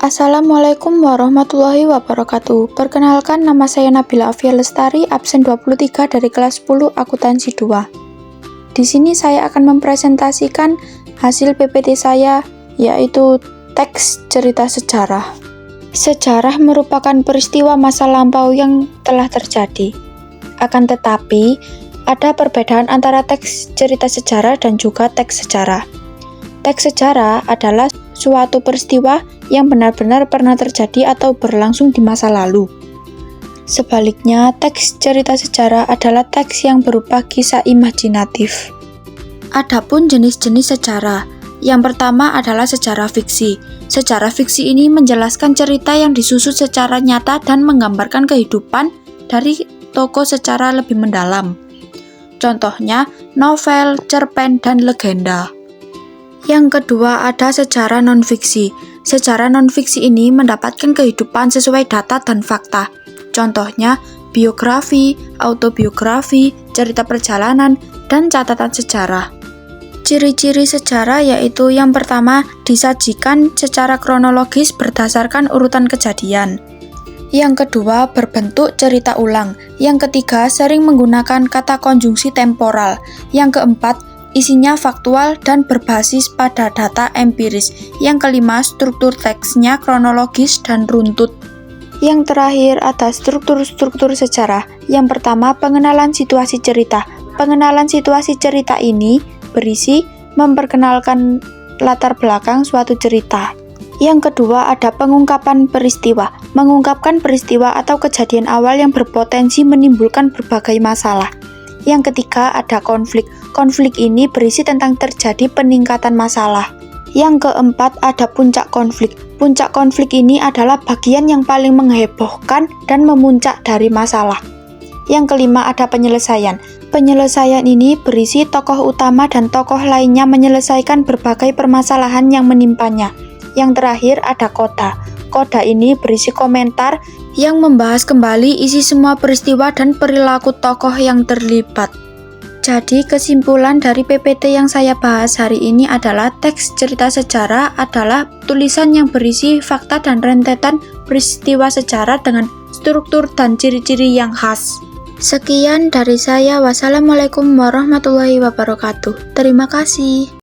Assalamualaikum warahmatullahi wabarakatuh. Perkenalkan, nama saya Nabila Afia Lestari, absen 23 dari kelas 10 akuntansi 2. Di sini saya akan mempresentasikan hasil PPT saya, yaitu teks cerita sejarah. Sejarah merupakan peristiwa masa lampau yang telah terjadi. Akan tetapi, ada perbedaan antara teks cerita sejarah dan juga teks sejarah. Teks sejarah adalah suatu peristiwa yang benar-benar pernah terjadi atau berlangsung di masa lalu. Sebaliknya, teks cerita sejarah adalah teks yang berupa kisah imajinatif. Adapun jenis-jenis sejarah, yang pertama adalah sejarah fiksi. Sejarah fiksi ini menjelaskan cerita yang disusun secara nyata dan menggambarkan kehidupan dari tokoh secara lebih mendalam. Contohnya, novel, cerpen, dan legenda. Yang kedua ada sejarah non-fiksi. Sejarah non-fiksi ini mendapatkan kehidupan sesuai data dan fakta. Contohnya, biografi, autobiografi, cerita perjalanan, dan catatan sejarah. Ciri-ciri sejarah yaitu yang pertama, disajikan secara kronologis berdasarkan urutan kejadian. Yang kedua, berbentuk cerita ulang. Yang ketiga, sering menggunakan kata konjungsi temporal. Yang keempat, isinya faktual dan berbasis pada data empiris. Yang kelima, struktur teksnya kronologis dan runtut. Yang terakhir ada struktur-struktur sejarah. Yang pertama, pengenalan situasi cerita. Pengenalan situasi cerita ini berisi memperkenalkan latar belakang suatu cerita. Yang kedua ada pengungkapan peristiwa. Mengungkapkan peristiwa atau kejadian awal yang berpotensi menimbulkan berbagai masalah. Yang ketiga ada konflik. Konflik ini berisi tentang terjadi peningkatan masalah. Yang keempat ada puncak konflik. Puncak konflik ini adalah bagian yang paling menghebohkan dan memuncak dari masalah. Yang kelima ada penyelesaian. Penyelesaian ini berisi tokoh utama dan tokoh lainnya menyelesaikan berbagai permasalahan yang menimpanya. Yang terakhir ada coda. Coda ini berisi komentar yang membahas kembali isi semua peristiwa dan perilaku tokoh yang terlibat. Jadi kesimpulan dari PPT yang saya bahas hari ini adalah teks cerita sejarah adalah tulisan yang berisi fakta dan rentetan peristiwa sejarah dengan struktur dan ciri-ciri yang khas. Sekian dari saya. Wassalamualaikum warahmatullahi wabarakatuh. Terima kasih.